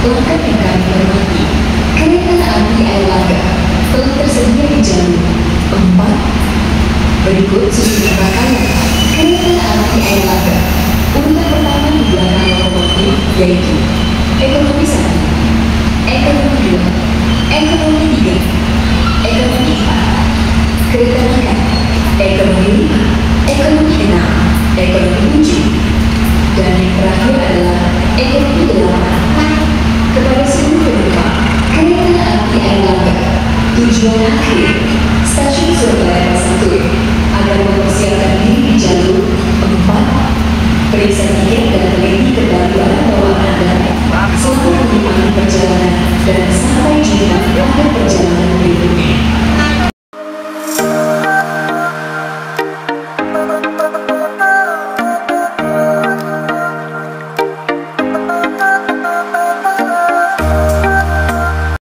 Langkah yang kami hormati, kereta api Airlangga telah tersedia di jalur 4. Berikut susunan rangkaian kereta api Airlangga. Urutan pertama di belakang lokomotif yaitu ekonomi 1, ekonomi 2, ekonomi 3, ekonomi 4, kereta tingkat, ekonomi 5, ekonomi 6, ekonomi 7, dan yang terakhir adalah ekonomi 8. Kepada seluruh penumpang kereta api Airlangga, tujuan akhir stasiun Surabaya Pasar agar mempersiapkan diri di jalur 4, periksa tiket dan